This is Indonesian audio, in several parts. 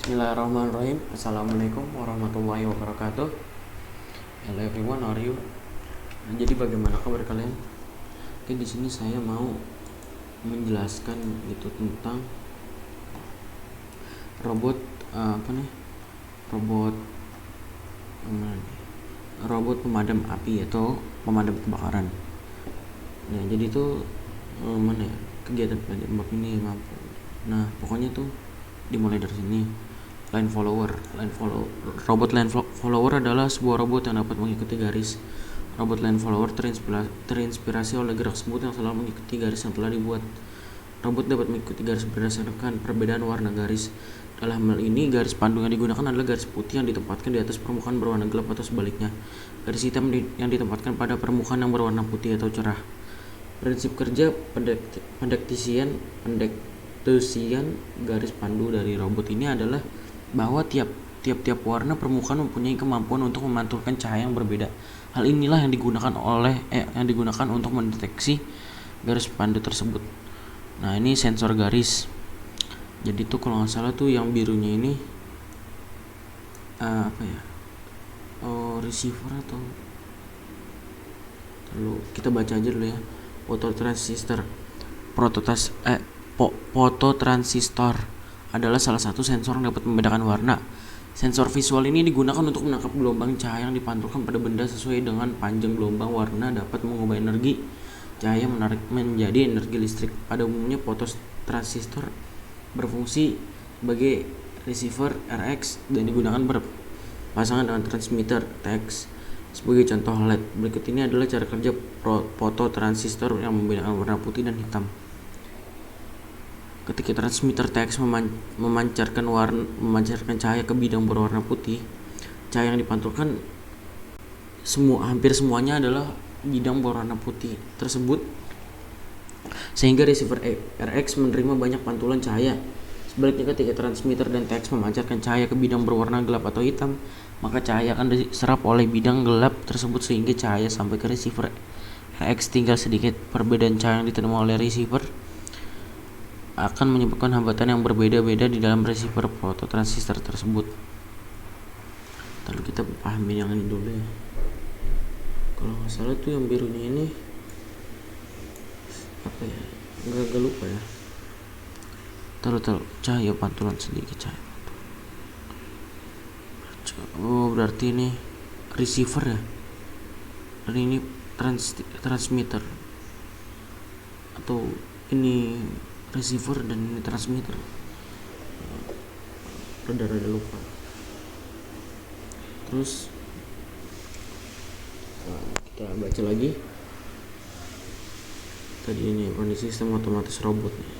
Bismillahirrahmanirrahim. Assalamualaikum warahmatullahi wabarakatuh. Hello everyone, how are you? Nah, jadi bagaimana kabar kalian? Oke, di sini saya mau menjelaskan gitu tentang robot Robot robot pemadam api atau pemadam kebakaran. Nah, jadi itu kegiatan pemadam ini mampu. Nah, pokoknya tuh dimulai dari sini. Robot line follower adalah sebuah robot yang dapat mengikuti garis. Robot line follower terinspirasi oleh gerak semut yang selalu mengikuti garis yang telah dibuat. Robot dapat mengikuti garis berdasarkan perbedaan warna garis. Dalam hal ini, garis pandu yang digunakan adalah garis putih yang ditempatkan di atas permukaan berwarna gelap atau sebaliknya. Garis hitam yang ditempatkan pada permukaan yang berwarna putih atau cerah. Prinsip kerja pendektisian garis pandu dari robot ini adalah bahwa tiap warna permukaan mempunyai kemampuan untuk memantulkan cahaya yang berbeda. Hal inilah yang digunakan untuk mendeteksi garis pandu tersebut. Nah, ini sensor garis. Jadi tuh kalau nggak salah tuh yang birunya ini receiver atau lalu kita baca aja dulu ya. Fototransistor adalah salah satu sensor yang dapat membedakan warna. Sensor visual ini digunakan untuk menangkap gelombang cahaya yang dipantulkan pada benda sesuai dengan panjang gelombang warna dapat mengubah energi cahaya menjadi energi listrik. Pada umumnya fototransistor berfungsi sebagai receiver RX dan digunakan berpasangan dengan transmitter TX. Sebagai contoh LED, berikut ini adalah cara kerja fototransistor yang membedakan warna putih dan hitam. Ketika transmitter TX memancarkan cahaya ke bidang berwarna putih, cahaya yang dipantulkan hampir semuanya adalah bidang berwarna putih tersebut, sehingga receiver RX menerima banyak pantulan cahaya. Sebaliknya, ketika transmitter dan TX memancarkan cahaya ke bidang berwarna gelap atau hitam, maka cahaya akan diserap oleh bidang gelap tersebut sehingga cahaya sampai ke receiver RX tinggal sedikit. Perbedaan cahaya yang diterima oleh receiver akan menyebabkan hambatan yang berbeda-beda di dalam receiver fototransistor tersebut. Lalu kita pahami yang ini dulu ya. Kalau nggak salah tuh yang birunya ini agak lupa ya. Taruh cahaya pantulan sedikit cahaya. Oh, berarti ini receiver ya. Dan ini transmitter. Atau ini receiver dan ini transmitter. Rada-rada lupa. Terus kita baca lagi. Tadi ini sistem otomatis robot nih.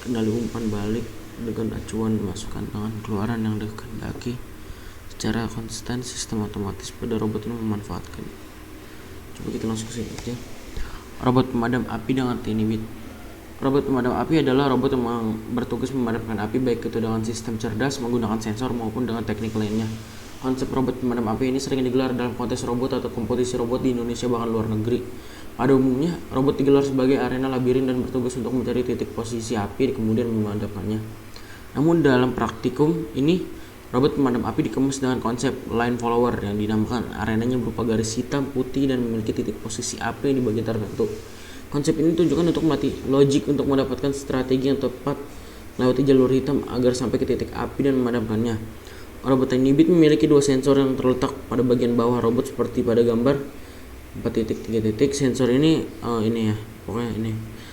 Kendali umpan balik dengan acuan masukkan tangan keluaran yang dikehendaki secara konsisten. Sistem otomatis pada robot ini memanfaatkan. Coba kita langsung ke sini aja. Robot pemadam api dengan tinibit. Robot pemadam api adalah robot yang bertugas memadamkan api baik itu dengan sistem cerdas menggunakan sensor maupun dengan teknik lainnya. Konsep robot pemadam api ini sering digelar dalam kontes robot atau kompetisi robot di Indonesia bahkan luar negeri. Pada umumnya, robot digelar sebagai arena labirin dan bertugas untuk mencari titik posisi api kemudian memadamkannya. Namun dalam praktikum ini, robot pemadam api dikemas dengan konsep line follower yang dinamakan arenanya berupa garis hitam, putih dan memiliki titik posisi api di bagian tertentu. Konsep ini ditujukan untuk melatih logik untuk mendapatkan strategi yang tepat melewati jalur hitam agar sampai ke titik api dan memadamkannya. Robot Tinibit memiliki dua sensor yang terletak pada bagian bawah robot seperti pada gambar 4.3. Sensor ini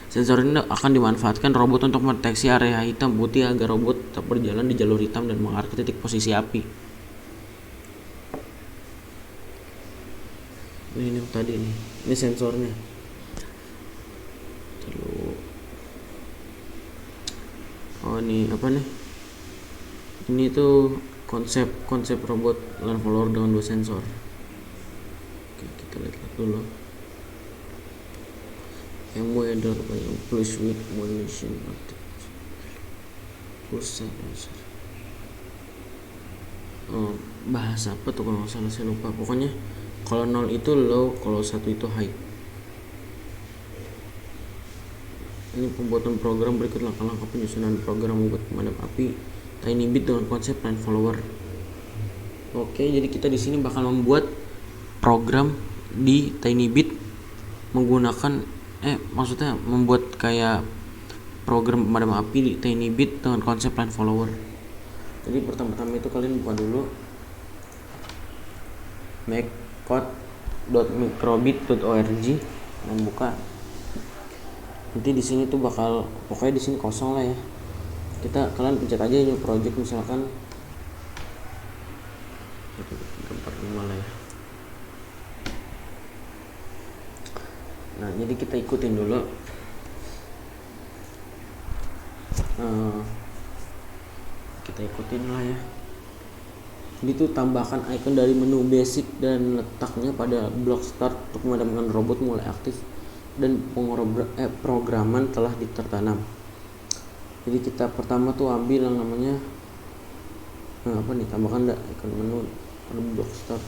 Sensor ini akan dimanfaatkan robot untuk mendeteksi area hitam putih agar robot tetap berjalan di jalur hitam dan mengarah ke titik posisi api. Ini tadi nih, ini sensornya. Ini tuh konsep robot line follower dengan dua sensor. Oke, kita lihat dulu. Yang weather yang plus with munition bahasa apa tuh kalau nggak salah, saya lupa. Pokoknya kalau 0 itu low, kalau 1 itu high. Ini pembuatan program, berikut langkah-langkah penyusunan program membuat pemadam api TinyBit dengan konsep line follower. Oke, jadi kita di sini bakal membuat program di TinyBit menggunakan maksudnya membuat kayak program pemadam api di TinyBit dengan konsep line follower. Jadi pertama-tama itu kalian buka dulu makecode.microbit.org dan buka. Nanti di sini tuh bakal pokoknya di sini kosong lah ya. Kalian pencet aja ini project misalkan 345 lah ya. Nah, jadi kita ikutin dulu. Kita ikutin lah ya. Jadi itu tambahkan icon dari menu basic dan letaknya pada blok start untuk memadamkan robot mulai aktif dan programan telah ditertanam. Jadi kita pertama tuh ambil yang namanya tambahkan icon menu pada blok start,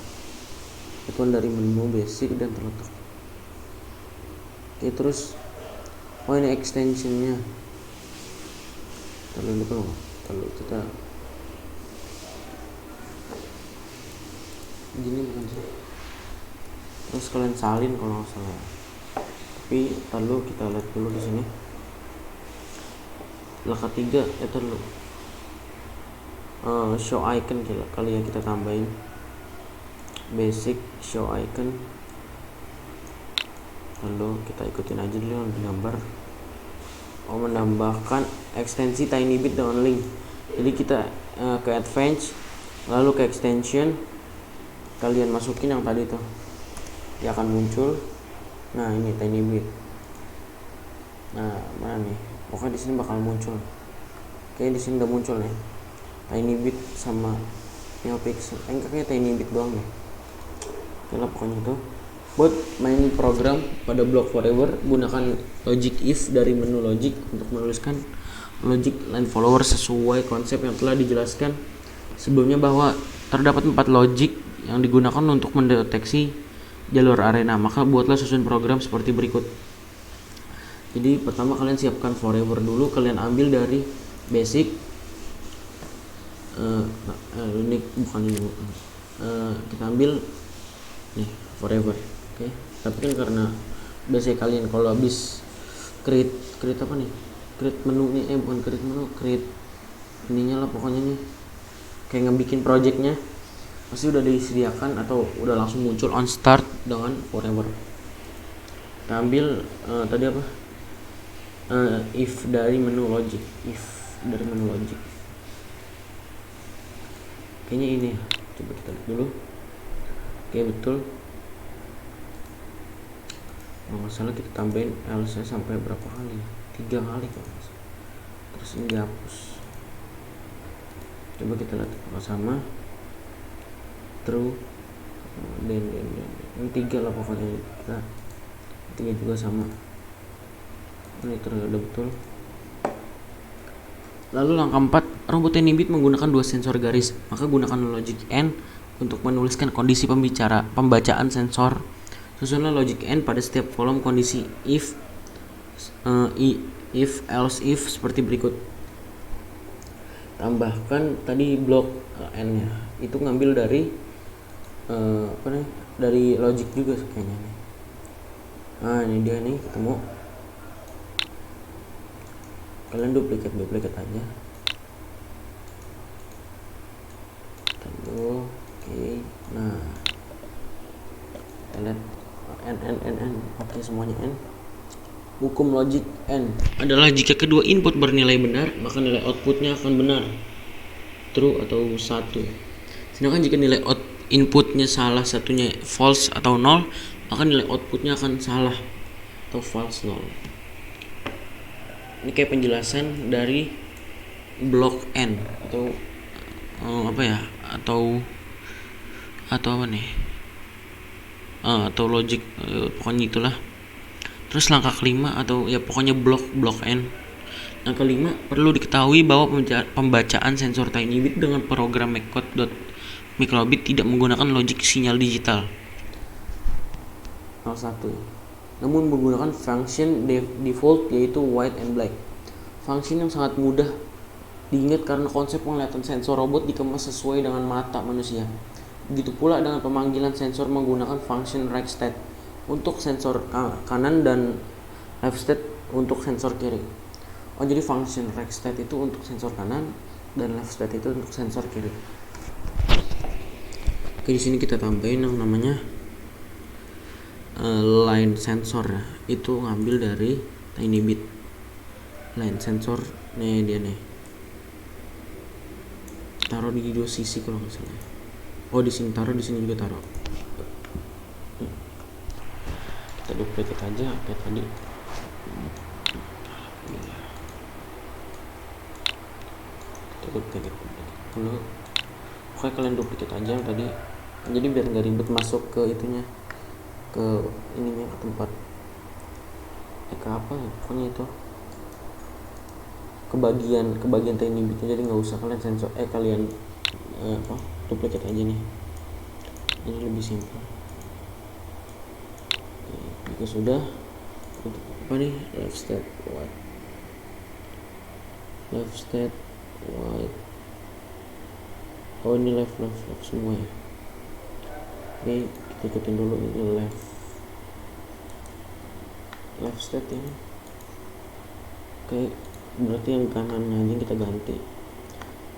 icon dari menu basic dan terletak. Oke, terus ini extensionnya. Kalau kita gini bukan sih, terus kalian salin kalau nggak salah, tapi kita lihat dulu di sini ketiga show icon kali ya, kita tambahin basic show icon, lalu kita ikutin aja dulu di gambar. Menambahkan ekstensi TinyBit dengan link. Jadi kita ke advance, lalu ke extension, kalian masukin yang tadi tuh, dia akan muncul. Nah, ini TinyBit. Nah, mana nih? Pokoknya di sini bakal muncul. Oke, di sini udah muncul nih. TinyBit sama NeoPixel. Kayaknya TinyBit doang nih. Oke lah, pokoknya itu. Buat main program pada Block Forever, gunakan logic if dari menu logic untuk menuliskan logic line follower sesuai konsep yang telah dijelaskan sebelumnya, bahwa terdapat 4 logic yang digunakan untuk mendeteksi jalur arena. Maka buatlah susun program seperti berikut. Jadi pertama kalian siapkan forever dulu, kalian ambil dari basic kita ambil nih forever. Oke. Tapi kan karena biasanya kalian kalau habis create apa nih, create menu nih, bukan create menu, create ininya lah pokoknya nih, kayak ngebikin projectnya pasti udah disediakan atau udah langsung muncul on start dengan forever. Kita ambil tadi apa, if dari menu logic, kayaknya ini ya. Coba kita lihat dulu. Oke, betul. Nggak salah kita tambahin else sampai berapa kali, 3 kali kalau terus ini dihapus. Coba kita lihat apakah sama. True, dan ini 3 lah pokoknya, kita 3 juga sama. Ini terus udah betul. Lalu langkah 4, robot TinyBit menggunakan 2 sensor garis, maka gunakan logic AND untuk menuliskan kondisi pembacaan sensor. Susunlah logic AND pada setiap kolom kondisi if, else if seperti berikut. Tambahkan tadi blok N nya, itu ngambil dari dari logic juga kayaknya nih. Nah, ini dia nih, ketemu. Kalian duplicate aja. Tunggu. Oke. Nah, kita lihat n. Oke, semuanya n. Hukum logic n adalah jika kedua input bernilai benar, maka nilai outputnya akan benar, true atau 1. Sedangkan jika nilai inputnya salah satunya false atau 0, maka nilai outputnya akan salah atau false 0. Ini kayak penjelasan dari blok n atau atau logic, pokoknya itulah. Terus langkah kelima atau ya pokoknya blok n. Yang kelima, perlu diketahui bahwa pembacaan sensor TinyBit dengan program makecode.microbit tidak menggunakan logik sinyal digital 01, namun menggunakan function default yaitu white and black. Function yang sangat mudah diingat karena konsep penglihatan sensor robot dikemas sesuai dengan mata manusia. Begitu pula dengan pemanggilan sensor menggunakan function right state untuk sensor kanan dan left state untuk sensor kiri. Oh, jadi function right state itu untuk sensor kanan dan left state itu untuk sensor kiri. Oke, di sini kita tambahin yang namanya line sensor ya. Itu ngambil dari Tinybit. Line sensor nih dia nih. Taruh di dua sisi kalau nggak salah. Oh, di sini taruh, di sini juga taruh. Kita duplicate aja kayak tadi. Kita duplicate dulu. Pokoknya kalian duplicate aja yang tadi. Jadi biar nggak ribet masuk ke itunya, ke ininya, ke tempat ke apa ya, pokoknya itu ke bagian Tinybitnya. Jadi nggak usah kalian sensor kalian duplicate aja nih, ini lebih simpel. Jika sudah, untuk apa nih, left state white. Oh, ini left semua ya. Oke, kita ikutin dulu ini left state ini. Oke, berarti yang kanannya aja kita ganti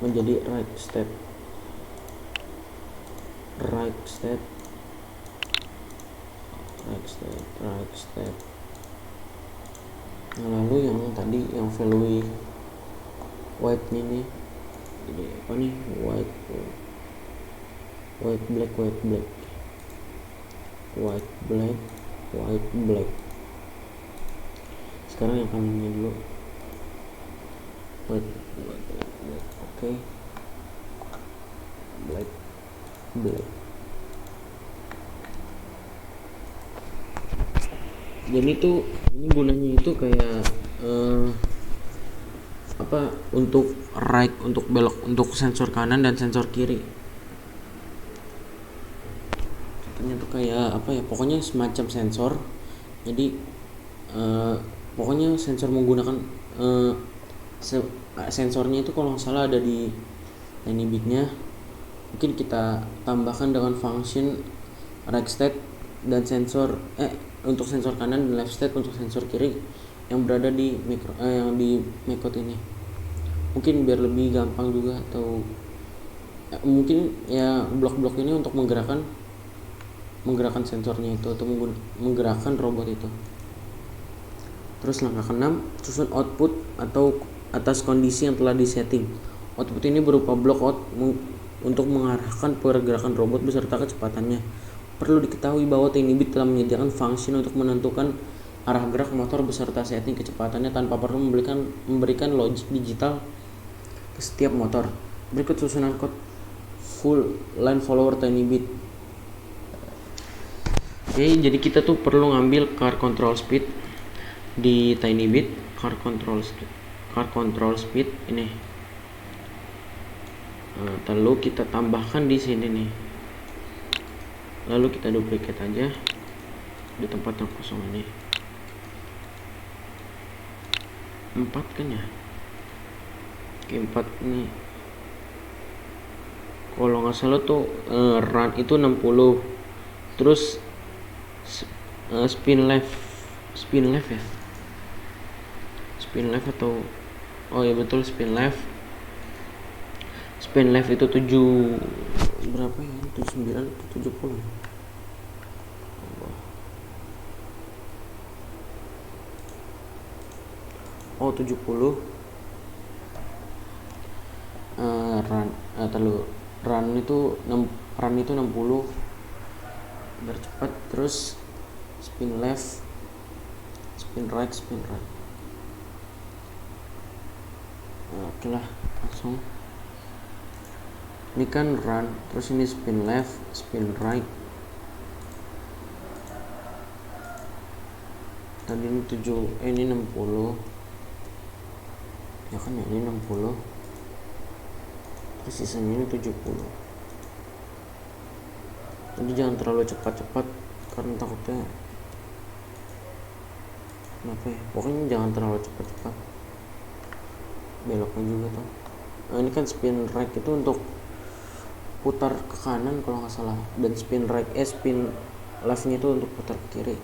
menjadi right state. Nah, lalu yang tadi yang value white ini jadi apa nih, white black. Sekarang yang kanannya dulu white black. Oke, black. Jadi ini gunanya itu kayak untuk right, untuk belok, untuk sensor kanan dan sensor kiri. Katanya tuh kayak pokoknya semacam sensor. Jadi pokoknya sensor menggunakan sensornya itu kalau nggak salah ada di Tinybitnya. Mungkin kita tambahkan dengan function right state dan sensor untuk sensor kanan dan left state untuk sensor kiri yang berada di yang di MacOS ini. Mungkin biar lebih gampang juga, atau mungkin ya blok-blok ini untuk menggerakkan sensornya itu atau menggerakkan robot itu. Terus langkah ke-6, susun output atau atas kondisi yang telah disetting. Output ini berupa blok out untuk mengarahkan pergerakan robot beserta kecepatannya. Perlu diketahui bahwa Tinybit telah menyediakan function untuk menentukan arah gerak motor beserta setting kecepatannya tanpa perlu memberikan logik digital ke setiap motor. Berikut susunan code full line follower Tinybit. Oke, jadi kita tuh perlu ngambil car control speed di Tinybit, car control speed ini. Lalu kita tambahkan di sini nih. Lalu kita duplicate aja di tempat yang kosong ini. 4 kan ya? Oke, 4 nih. Kalau nggak salah tuh run itu 60. Terus spin left ya. Spin left atau oh ya betul, spin left itu 7 berapa ya? 79 atau 70. Oh, 70. Run itu 60 biar cepat. Terus spin left, spin right. Oke lah, langsung. Ini kan run, terus ini spin left, spin right. Tadi ini 7, ini 60. Ya kan ya, ini 60. Terus sisanya ini 70. Jadi jangan terlalu cepat-cepat karena takutnya kenapa ya? Pokoknya jangan terlalu cepat-cepat. Beloknya juga tuh. Ini kan spin right itu untuk putar ke kanan kalau nggak salah, dan spin leftnya itu untuk putar ke kiri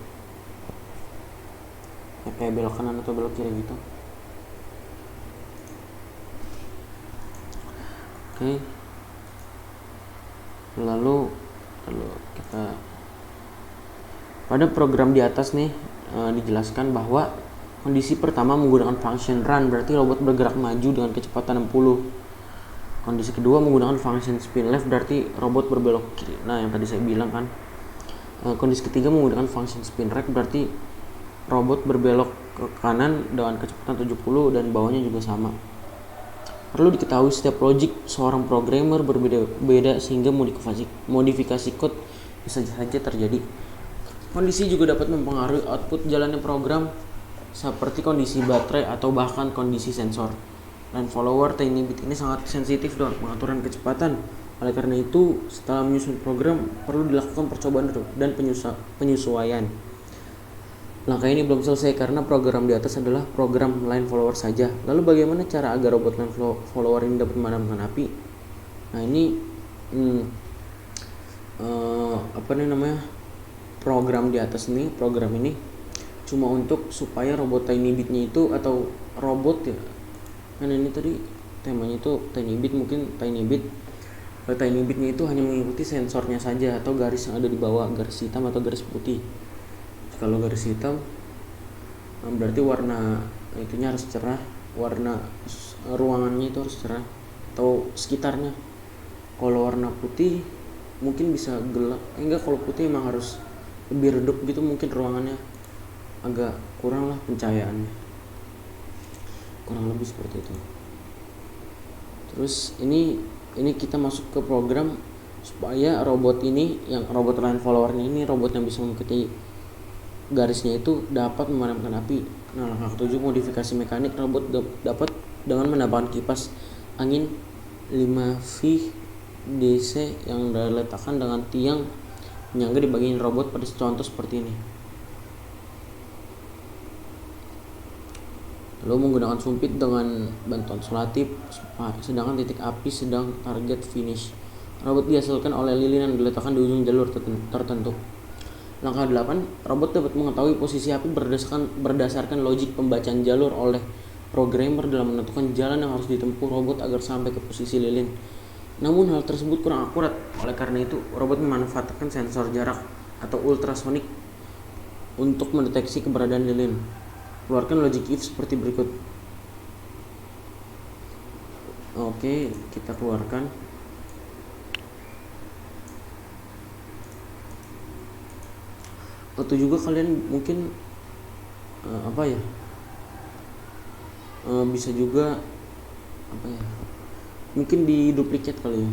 ya, kayak belok kanan atau belok kiri gitu. Oke. Lalu kita pada program di atas nih dijelaskan bahwa kondisi pertama menggunakan function run, berarti robot bergerak maju dengan kecepatan 60. Kondisi kedua menggunakan function spin left, berarti robot berbelok kiri. Nah, yang tadi saya bilang kan. Kondisi ketiga menggunakan function spin right, berarti robot berbelok ke kanan dengan kecepatan 70 dan bawahnya juga sama. Perlu diketahui setiap logic seorang programmer berbeda-beda sehingga modifikasi code bisa saja terjadi. Kondisi juga dapat mempengaruhi output jalannya program, seperti kondisi baterai atau bahkan kondisi sensor. Line follower tiny bit ini sangat sensitif dengan pengaturan kecepatan. Oleh karena itu, setelah menyusun program, perlu dilakukan percobaan dan penyesuaian. Langkah ini belum selesai karena program di atas adalah program line follower saja. Lalu bagaimana cara agar robot line follower ini dapat memadamkan api? Nah, ini program di atas ini, program ini cuma untuk supaya robot tiny bitnya itu, atau robot ya, kan ini tadi temanya itu tiny bit, mungkin tiny bit bitnya itu hanya mengikuti sensornya saja atau garis yang ada di bawah, garis hitam atau garis putih. Kalau garis hitam berarti warna itunya harus cerah, warna ruangannya itu harus cerah atau sekitarnya. Kalau warna putih mungkin bisa gelap, enggak, kalau putih emang harus lebih redup gitu, mungkin ruangannya agak kurang lah pencahayaannya, kurang lebih seperti itu. Terus ini kita masuk ke program supaya robot ini, yang robot line follower ini robot yang bisa mengikuti garisnya itu dapat memadamkan api. Nah, langkah ketujuh modifikasi mekanik, robot dapat dengan menambahkan kipas angin 5V DC yang diletakkan dengan tiang penyangga di bagian robot pada contoh seperti ini. Lalu menggunakan sumpit dengan bantuan selotip, sedangkan titik api sedang target finish. Robot dihasilkan oleh lilin yang diletakkan di ujung jalur tertentu. Langkah 8, robot dapat mengetahui posisi api berdasarkan logik pembacaan jalur oleh programmer dalam menentukan jalan yang harus ditempuh robot agar sampai ke posisi lilin. Namun hal tersebut kurang akurat. Oleh karena itu, robot memanfaatkan sensor jarak atau ultrasonik untuk mendeteksi keberadaan lilin. Keluarkan logic if seperti berikut. Oke, kita keluarkan. Atau juga kalian mungkin bisa juga mungkin di duplicate kali ya.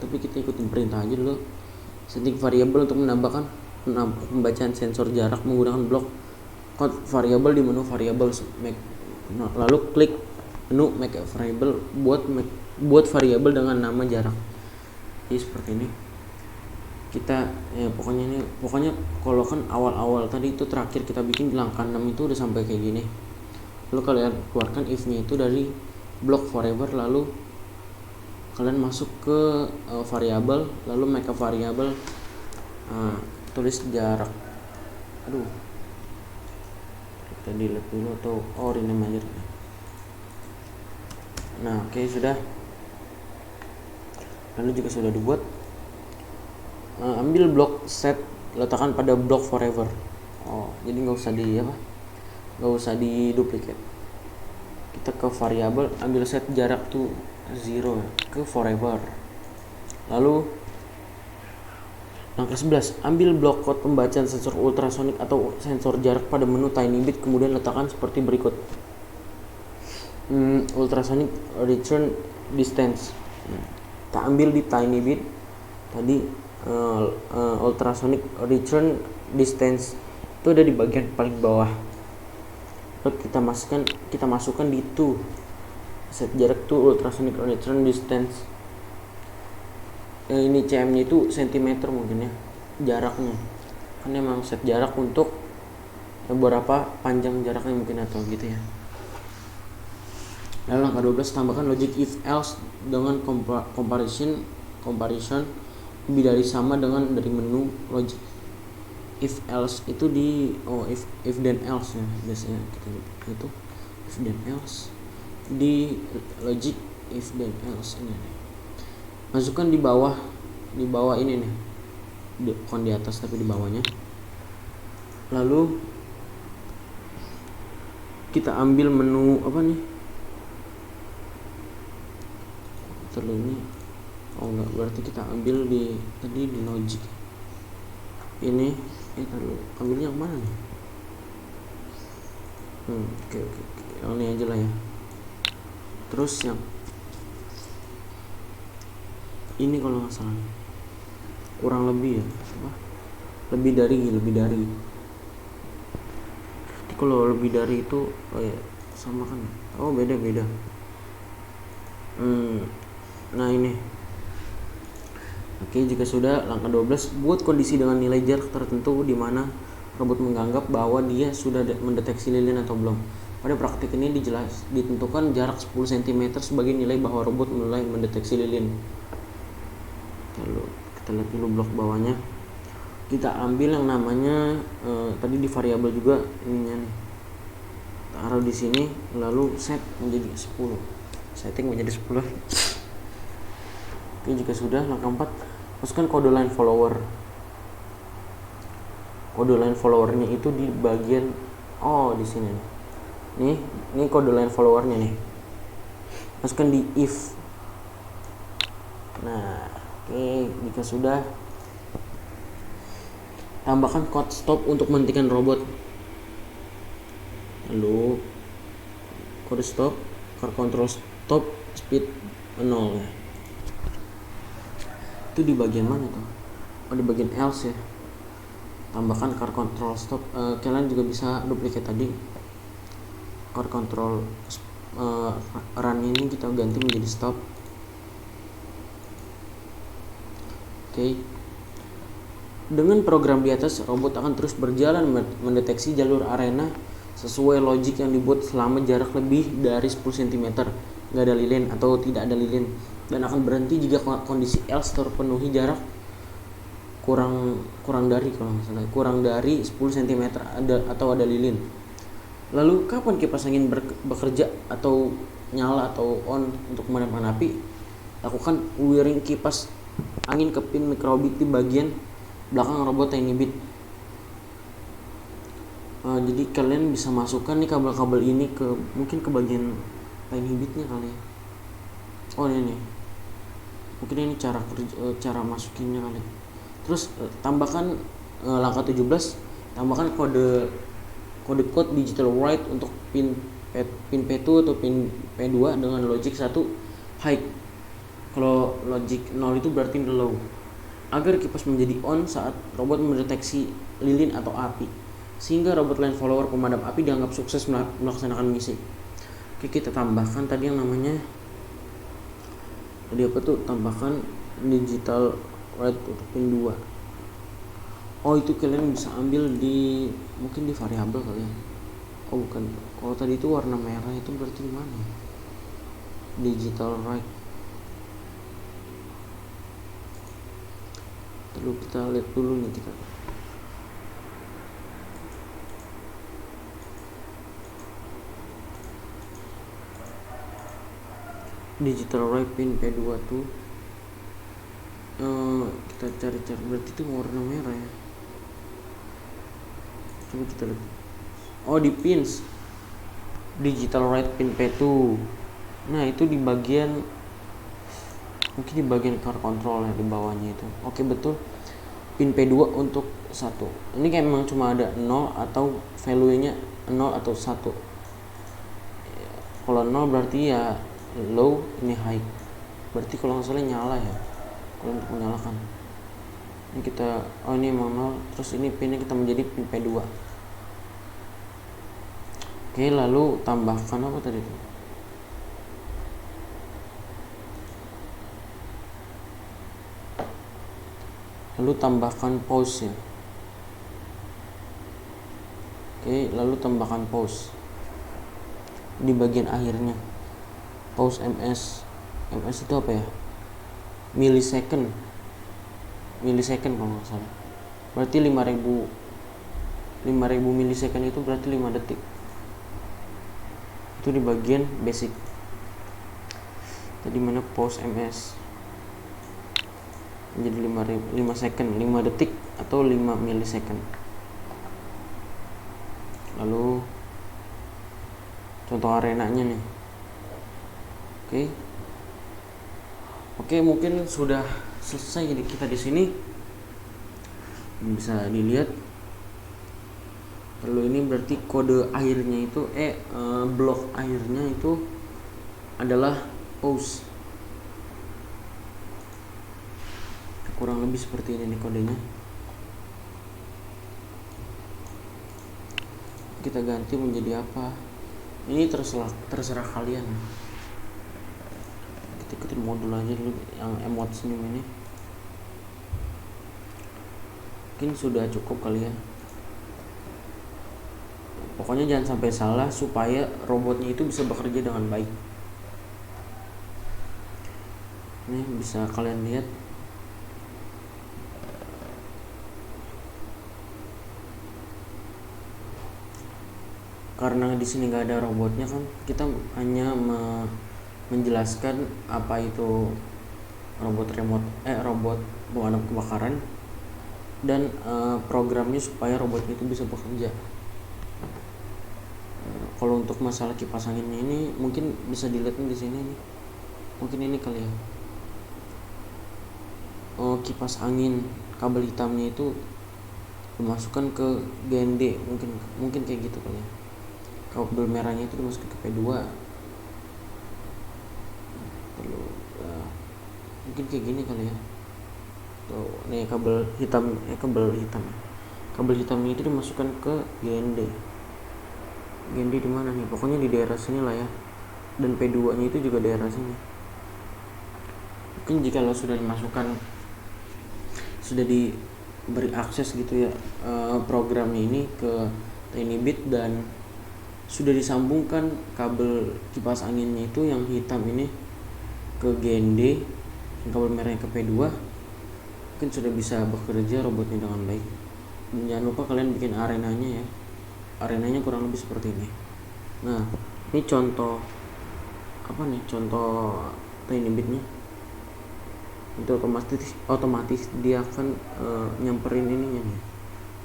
Tapi kita ikutin perintah aja dulu. Setting variabel untuk menambahkan pembacaan sensor jarak menggunakan blok code variabel di menu variables. Lalu klik menu make a variable, buat variabel dengan nama jarak. Jadi seperti ini. Kita pokoknya kalau kan awal-awal tadi itu terakhir kita bikin di langkah 6 itu udah sampai kayak gini. Lalu kalian keluarkan if-nya itu dari block forever, lalu kalian masuk ke variabel, lalu make a variable, tulis jarak. Kita delete dulu atau rename aja. Nah, oke, sudah. Lalu juga sudah dibuat. Ambil blok set, letakkan pada block forever. Jadi nggak usah di duplicate. Kita ke variabel, ambil set jarak to 0 ke forever. Lalu langkah 11, ambil blok code pembacaan sensor ultrasonik atau sensor jarak pada menu tiny bit, kemudian letakkan seperti berikut. Ultrasonic return distance. Kita ambil di tiny bit tadi. Ultrasonic return distance itu ada di bagian paling bawah. Lalu kita masukkan di to set jarak to ultrasonic return distance. Ini cm-nya itu cm mungkin ya, jaraknya. Kan emang set jarak untuk berapa panjang jaraknya mungkin atau gitu ya. Lalu langkah 12, tambahkan logic if else dengan comparison lebih dari sama dengan dari menu logic. If else itu di if then else ya biasanya kita itu if then else di logic if then else ini nih. Masukkan di bawah ini nih, bukan di atas tapi di bawahnya. Lalu kita ambil menu apa nih, ini enggak, berarti kita ambil di tadi di logic ini ambilnya yang mana nih? Oke. Yang ini aja lah ya. Terus yang ini kalau nggak salah kurang lebih ya, apa? Lebih dari. Jadi kalau lebih dari itu sama kan? Oh beda. Nah ini. Oke, jika sudah, langkah 12, buat kondisi dengan nilai jarak tertentu di mana robot menganggap bahwa dia sudah mendeteksi lilin atau belum. Pada praktik ini ditentukan jarak 10 cm sebagai nilai bahwa robot mulai mendeteksi lilin. Lalu kita lihat dulu blok bawahnya. Kita ambil yang namanya tadi di variabel juga ininya nih. Taruh di sini, lalu set menjadi 10. Setting menjadi 10. Oke, jika sudah, langkah 4, masukkan kode line follower. Kode line followernya itu di bagian di sini nih. Ini kode line followernya nih. Masukkan di if. Nah, oke, jika sudah, tambahkan code stop untuk menghentikan robot. Lalu kode stop, car control stop, speed 0 ya. Itu di bagian mana tuh? Di bagian else ya. Tambahkan car control stop. Kalian juga bisa duplicate tadi. Car control run ini kita ganti menjadi stop. Oke. Dengan program di atas, robot akan terus berjalan mendeteksi jalur arena sesuai logik yang dibuat selama jarak lebih dari 10 cm. Nggak ada lilin atau tidak ada lilin, dan akan berhenti jika kondisi else terpenuhi jarak kurang dari 10 cm atau ada lilin. Lalu kapan kipas angin bekerja atau nyala atau on untuk memadamkan api? Lakukan wiring kipas angin ke pin microbit di bagian belakang robot TinyBit. Jadi kalian bisa masukkan nih kabel-kabel ini mungkin ke bagian TinyBitnya kali ya. Ini mungkin ini cara masukinnya kali. Terus tambahkan langkah 17, tambahkan kode digital write untuk pin P2 atau pin P2 dengan logic 1 high. Kalau logic 0 itu berarti low, agar kipas menjadi on saat robot mendeteksi lilin atau api, sehingga robot line follower pemadam api dianggap sukses melaksanakan misi. Oke, kita tambahkan tadi yang namanya tambahkan digital write untuk pin 2. Itu kalian bisa ambil mungkin di variabel kali ya. Bukan. Kalau tadi itu warna merah itu berarti di mana? Digital write. Lalu kita lihat dulu nih kita. Digital write pin P2 tuh kita cari berarti itu warna merah ya. Coba kita lihat. Di pins digital write pin P2. Nah, itu di bagian mungkin di bagian car control ya, di bawahnya itu. Oke, betul. Pin P2 untuk 1. Ini kayak memang cuma ada 0 atau value-nya 0 atau 1. Kalau 0 berarti ya low, ini high. Berarti kalau nggak salah nyala ya. Kalau untuk menyalakan. Ini kita ini emang 0, terus ini pinnya kita menjadi pin P2. Oke, lalu tambahkan apa tadi itu? Lalu tambahkan pause ya. Oke, lalu tambahkan pause di bagian akhirnya. pause ms itu apa ya, millisecond kalau nggak salah, berarti 5000 millisecond itu berarti 5 detik. Itu di bagian basic. Tadi mana pause ms menjadi 5 second, 5 detik atau 5 millisecond. Lalu contoh arenanya nih. Oke, mungkin sudah selesai jadi kita di sini. Bisa dilihat. Lalu ini berarti kode akhirnya itu blok akhirnya itu adalah pause. Kurang lebih seperti ini nih kodenya. Kita ganti menjadi apa? Ini terserah kalian. Kita ikutin modul aja dulu yang emot senyum ini. Mungkin sudah cukup kali ya. Pokoknya jangan sampai salah supaya robotnya itu bisa bekerja dengan baik. Ini bisa kalian lihat. Karena di sini nggak ada robotnya kan, kita hanya menjelaskan apa itu robot pemadam kebakaran dan programnya supaya robotnya itu bisa bekerja. Kalau untuk masalah kipas anginnya ini mungkin bisa dilihat di sini nih. Mungkin ini kali ya. Kipas angin kabel hitamnya itu dimasukkan ke GND, mungkin kayak gitu kali ya. Kabel merahnya itu dimasukkan ke P2. Lalu mungkin kayak gini kali ya. Tuh, nih kabel hitamnya itu dimasukkan ke GND. GND di mana nih? Pokoknya di daerah sini lah ya. Dan P2 nya itu juga daerah sini. Mungkin jika lo sudah diberi akses gitu ya programnya ini ke Tinybit dan sudah disambungkan kabel kipas anginnya itu yang hitam ini ke GND, kabel merahnya ke P2, mungkin sudah bisa bekerja robotnya dengan baik. Dan jangan lupa kalian bikin arenanya ya. Arenanya kurang lebih seperti ini. Nah, ini contoh Tinybitnya. Itu otomatis dia akan nyamperin ininya nih.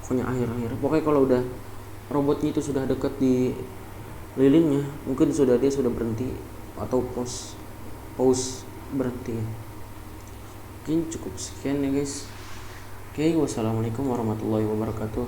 Pokoknya akhir-akhir. Pokoknya kalau udah robotnya itu sudah dekat di lilinnya, mungkin dia sudah berhenti atau pause berhenti. Mungkin cukup sekian ya guys. Oke, wassalamualaikum warahmatullahi wabarakatuh.